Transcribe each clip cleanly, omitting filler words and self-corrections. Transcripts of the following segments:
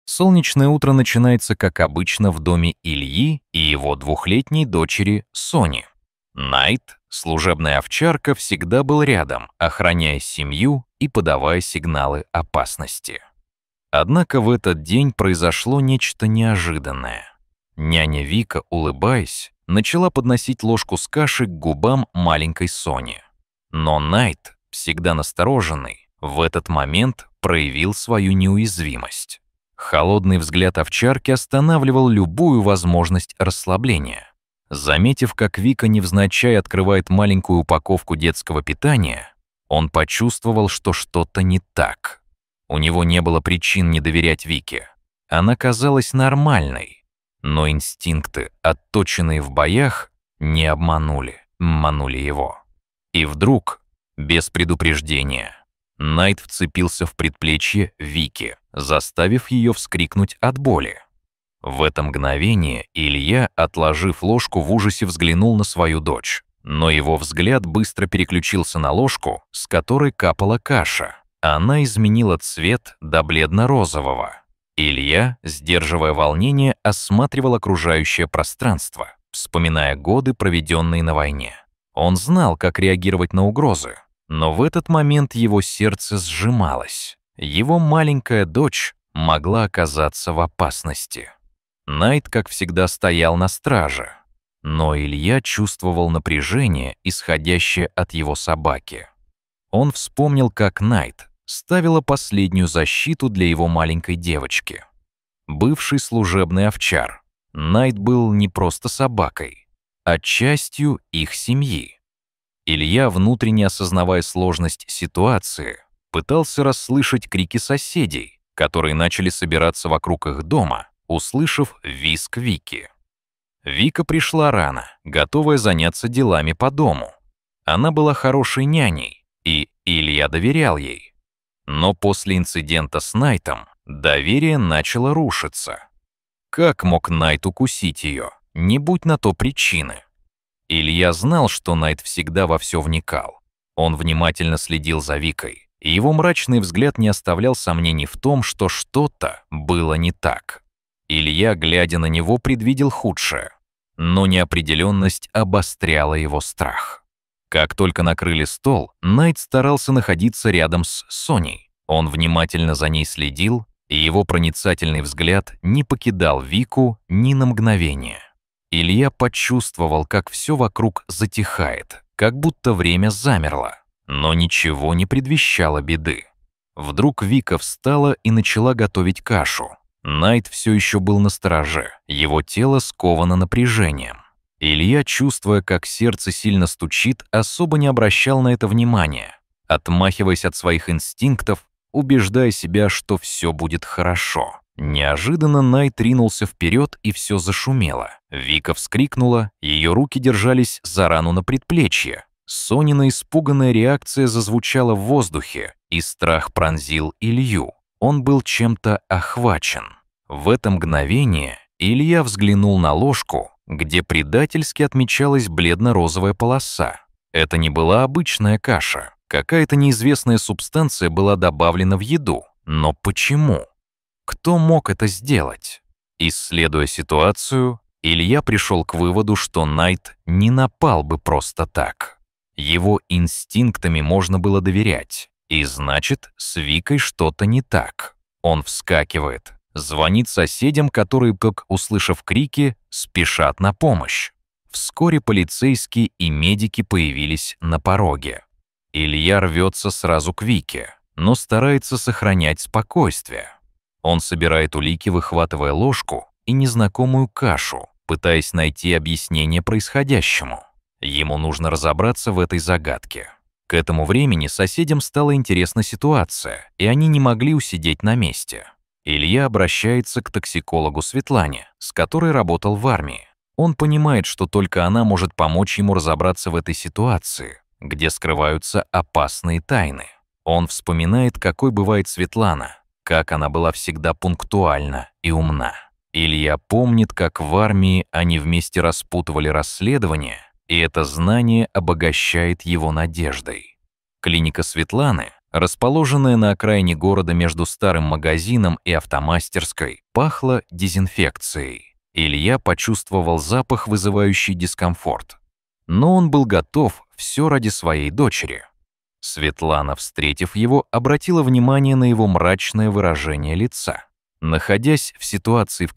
Солнечное утро начинается, как обычно, в доме Ильи и его двухлетней дочери Сони. Найт, служебная овчарка, всегда был рядом, охраняя семью и подавая сигналы опасности. Однако в этот день произошло нечто неожиданное. Няня Вика, улыбаясь, начала подносить ложку с кашей к губам маленькой Сони. Но Найт, всегда настороженный, в этот момент проявил свою неуязвимость. Холодный взгляд овчарки останавливал любую возможность расслабления. Заметив, как Вика невзначай открывает маленькую упаковку детского питания, он почувствовал, что что-то не так. У него не было причин не доверять Вике. Она казалась нормальной, но инстинкты, отточенные в боях, не обманули его. И вдруг, без предупреждения, Найт вцепился в предплечье Вики, заставив ее вскрикнуть от боли. В это мгновение Илья, отложив ложку, в ужасе взглянул на свою дочь. Но его взгляд быстро переключился на ложку, с которой капала каша. Она изменила цвет до бледно-розового. Илья, сдерживая волнение, осматривал окружающее пространство, вспоминая годы, проведенные на войне. Он знал, как реагировать на угрозы, но в этот момент его сердце сжималось. Его маленькая дочь могла оказаться в опасности. Найт, как всегда, стоял на страже, но Илья чувствовал напряжение, исходящее от его собаки. Он вспомнил, как Найт ставила последнюю защиту для его маленькой девочки. Бывший служебный овчар, Найт был не просто собакой, а частью их семьи. Илья, внутренне осознавая сложность ситуации, пытался расслышать крики соседей, которые начали собираться вокруг их дома, услышав визг Вики. Вика пришла рано, готовая заняться делами по дому. Она была хорошей няней, и Илья доверял ей. Но после инцидента с Найтом доверие начало рушиться. Как мог Найт укусить ее, не будь на то причины? Илья знал, что Найт всегда во все вникал. Он внимательно следил за Викой, и его мрачный взгляд не оставлял сомнений в том, что что-то было не так. Илья, глядя на него, предвидел худшее, но неопределенность обостряла его страх. Как только накрыли стол, Найт старался находиться рядом с Соней. Он внимательно за ней следил, и его проницательный взгляд не покидал Вику ни на мгновение. Илья почувствовал, как все вокруг затихает, как будто время замерло, но ничего не предвещало беды. Вдруг Вика встала и начала готовить кашу. Найт все еще был настороже, его тело сковано напряжением. Илья, чувствуя, как сердце сильно стучит, особо не обращал на это внимания, отмахиваясь от своих инстинктов, убеждая себя, что все будет хорошо. Неожиданно Найт ринулся вперед, и все зашумело. Вика вскрикнула, ее руки держались за рану на предплечье. Сонина испуганная реакция зазвучала в воздухе, и страх пронзил Илью. Он был чем-то охвачен. В это мгновение Илья взглянул на ложку, где предательски отмечалась бледно-розовая полоса. Это не была обычная каша. Какая-то неизвестная субстанция была добавлена в еду. Но почему? Кто мог это сделать? Исследуя ситуацию, Илья пришел к выводу, что Найт не напал бы просто так. Его инстинктами можно было доверять, и значит, с Викой что-то не так. Он вскакивает, звонит соседям, которые, как услышав крики, спешат на помощь. Вскоре полицейские и медики появились на пороге. Илья рвется сразу к Вике, но старается сохранять спокойствие. Он собирает улики, выхватывая ложку и незнакомую кашу, пытаясь найти объяснение происходящему. Ему нужно разобраться в этой загадке. К этому времени соседям стала интересна ситуация, и они не могли усидеть на месте. Илья обращается к токсикологу Светлане, с которой работал в армии. Он понимает, что только она может помочь ему разобраться в этой ситуации, где скрываются опасные тайны. Он вспоминает, какой бывает Светлана, как она была всегда пунктуальна и умна. Илья помнит, как в армии они вместе распутывали расследование, и это знание обогащает его надеждой. Клиника Светланы Расположенная на окраине города между старым магазином и автомастерской, пахло дезинфекцией. Илья почувствовал запах, вызывающий дискомфорт. Но он был готов все ради своей дочери. Светлана, встретив его, обратила внимание на его мрачное выражение лица. Находясь в ситуации, в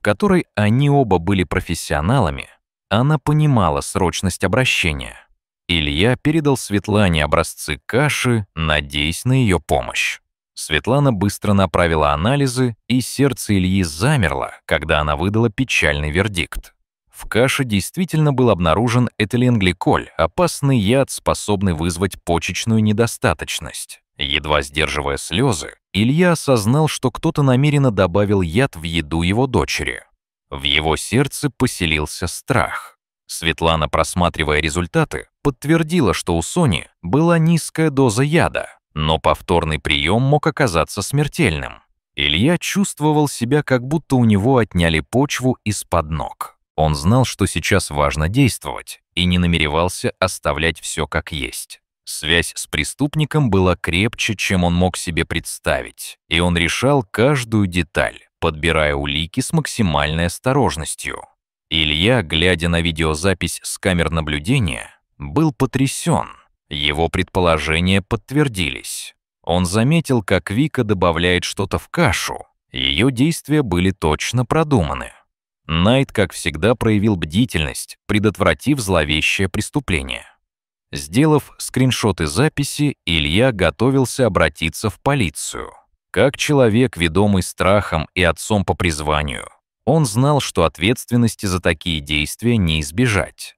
которой они оба были профессионалами, она понимала срочность обращения. Илья передал Светлане образцы каши, надеясь на ее помощь. Светлана быстро направила анализы, и сердце Ильи замерло, когда она выдала печальный вердикт. В каше действительно был обнаружен этиленгликоль, опасный яд, способный вызвать почечную недостаточность. Едва сдерживая слезы, Илья осознал, что кто-то намеренно добавил яд в еду его дочери. В его сердце поселился страх. Светлана, просматривая результаты, подтвердила, что у Сони была низкая доза яда, но повторный прием мог оказаться смертельным. Илья чувствовал себя, как будто у него отняли почву из-под ног. Он знал, что сейчас важно действовать, и не намеревался оставлять все как есть. Связь с преступником была крепче, чем он мог себе представить, и он решал каждую деталь, подбирая улики с максимальной осторожностью. Илья, глядя на видеозапись с камер наблюдения, был потрясен. Его предположения подтвердились. Он заметил, как Вика добавляет что-то в кашу. Ее действия были точно продуманы. Найт, как всегда, проявил бдительность, предотвратив зловещее преступление. Сделав скриншоты записи, Илья готовился обратиться в полицию. Как человек, ведомый страхом и отцом по призванию, он знал, что ответственности за такие действия не избежать.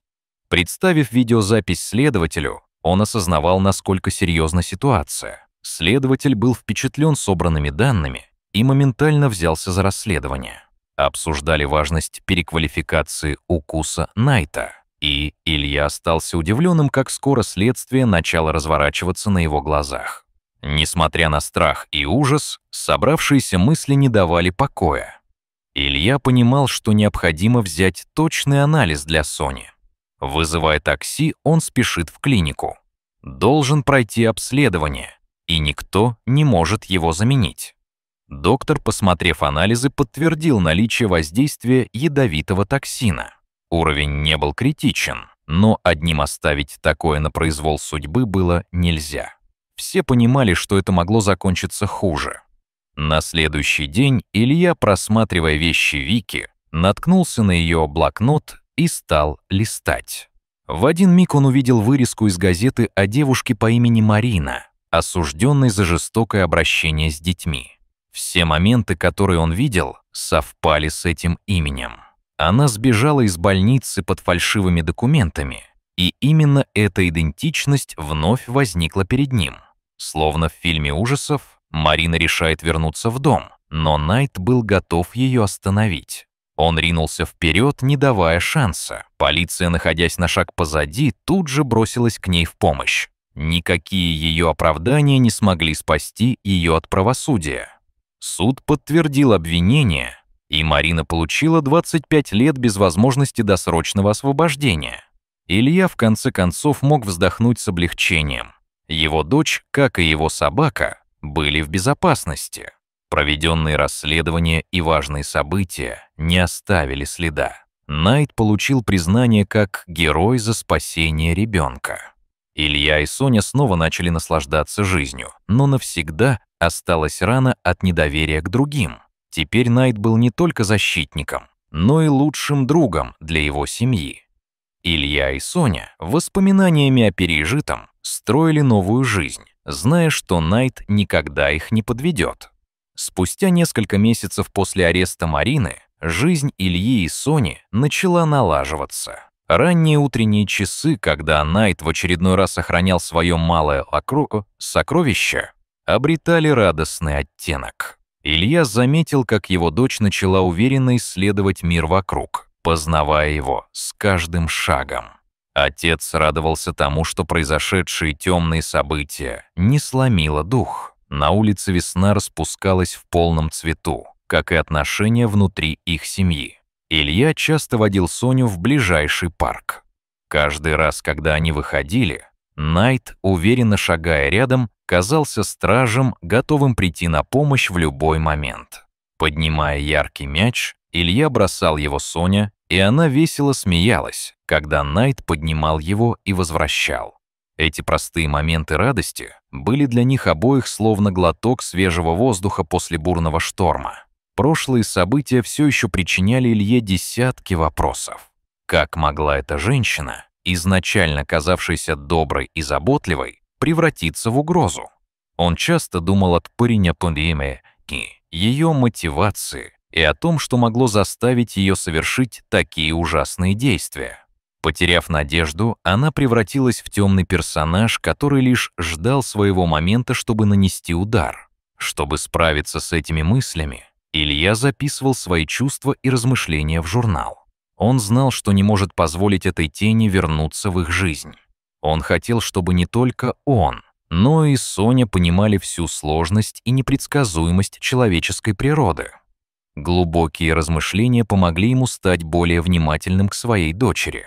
Представив видеозапись следователю, он осознавал, насколько серьезна ситуация. Следователь был впечатлен собранными данными и моментально взялся за расследование. Обсуждали важность переквалификации укуса Найта, и Илья остался удивленным, как скоро следствие начало разворачиваться на его глазах. Несмотря на страх и ужас, собравшиеся мысли не давали покоя. Илья понимал, что необходимо взять точный анализ для Сони. Вызывая такси, он спешит в клинику. Должен пройти обследование, и никто не может его заменить. Доктор, посмотрев анализы, подтвердил наличие воздействия ядовитого токсина. Уровень не был критичен, но одним оставить такое на произвол судьбы было нельзя. Все понимали, что это могло закончиться хуже. На следующий день Илья, просматривая вещи Вики, наткнулся на ее блокнот и стал листать. В один миг он увидел вырезку из газеты о девушке по имени Марина, осужденной за жестокое обращение с детьми. Все моменты, которые он видел, совпали с этим именем. Она сбежала из больницы под фальшивыми документами, и именно эта идентичность вновь возникла перед ним. Словно в фильме ужасов, Марина решает вернуться в дом, но Найт был готов ее остановить. Он ринулся вперед, не давая шанса. Полиция, находясь на шаг позади, тут же бросилась к ней в помощь. Никакие ее оправдания не смогли спасти ее от правосудия. Суд подтвердил обвинение, и Марина получила 25 лет без возможности досрочного освобождения. Илья в конце концов мог вздохнуть с облегчением. Его дочь, как и его собака, были в безопасности. Проведенные расследования и важные события не оставили следа. Найт получил признание как герой за спасение ребенка. Илья и Соня снова начали наслаждаться жизнью, но навсегда осталась рана от недоверия к другим. Теперь Найт был не только защитником, но и лучшим другом для его семьи. Илья и Соня воспоминаниями о пережитом строили новую жизнь, зная, что Найт никогда их не подведет. Спустя несколько месяцев после ареста Марины жизнь Ильи и Сони начала налаживаться. Ранние утренние часы, когда Найт в очередной раз охранял свое малое сокровище, обретали радостный оттенок. Илья заметил, как его дочь начала уверенно исследовать мир вокруг, познавая его с каждым шагом. Отец радовался тому, что произошедшие темные события не сломило дух. На улице весна распускалась в полном цвету, как и отношения внутри их семьи. Илья часто водил Соню в ближайший парк. Каждый раз, когда они выходили, Найт, уверенно шагая рядом, казался стражем, готовым прийти на помощь в любой момент. Поднимая яркий мяч, Илья бросал его Соне, и она весело смеялась, когда Найт поднимал его и возвращал. Эти простые моменты радости были для них обоих словно глоток свежего воздуха после бурного шторма. Прошлые события все еще причиняли Илье десятки вопросов. Как могла эта женщина, изначально казавшаяся доброй и заботливой, превратиться в угрозу? Он часто думал о ее мотивации и о том, что могло заставить ее совершить такие ужасные действия. Потеряв надежду, она превратилась в темный персонаж, который лишь ждал своего момента, чтобы нанести удар. Чтобы справиться с этими мыслями, Илья записывал свои чувства и размышления в журнал. Он знал, что не может позволить этой тени вернуться в их жизнь. Он хотел, чтобы не только он, но и Соня понимали всю сложность и непредсказуемость человеческой природы. Глубокие размышления помогли ему стать более внимательным к своей дочери.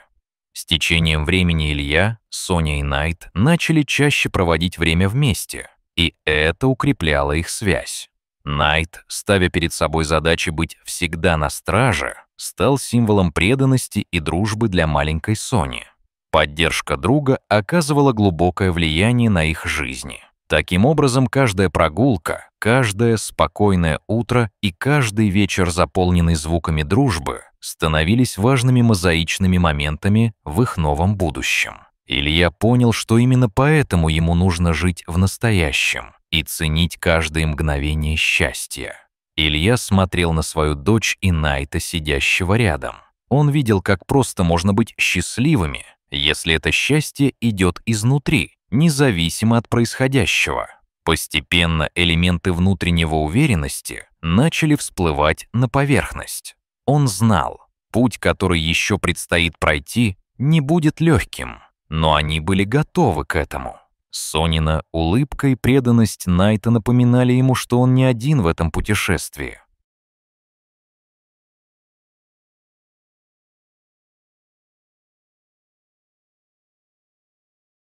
С течением времени Илья, Соня и Найт начали чаще проводить время вместе, и это укрепляло их связь. Найт, ставя перед собой задачи быть всегда на страже, стал символом преданности и дружбы для маленькой Сони. Поддержка друга оказывала глубокое влияние на их жизни. Таким образом, каждая прогулка, каждое спокойное утро и каждый вечер, заполненный звуками дружбы, становились важными мозаичными моментами в их новом будущем. Илья понял, что именно поэтому ему нужно жить в настоящем и ценить каждое мгновение счастья. Илья смотрел на свою дочь и Найта, сидящего рядом. Он видел, как просто можно быть счастливыми, если это счастье идет изнутри, независимо от происходящего. Постепенно элементы внутреннего уверенности начали всплывать на поверхность. Он знал, путь, который еще предстоит пройти, не будет легким, но они были готовы к этому. Сонина улыбка и преданность Найта напоминали ему, что он не один в этом путешествии.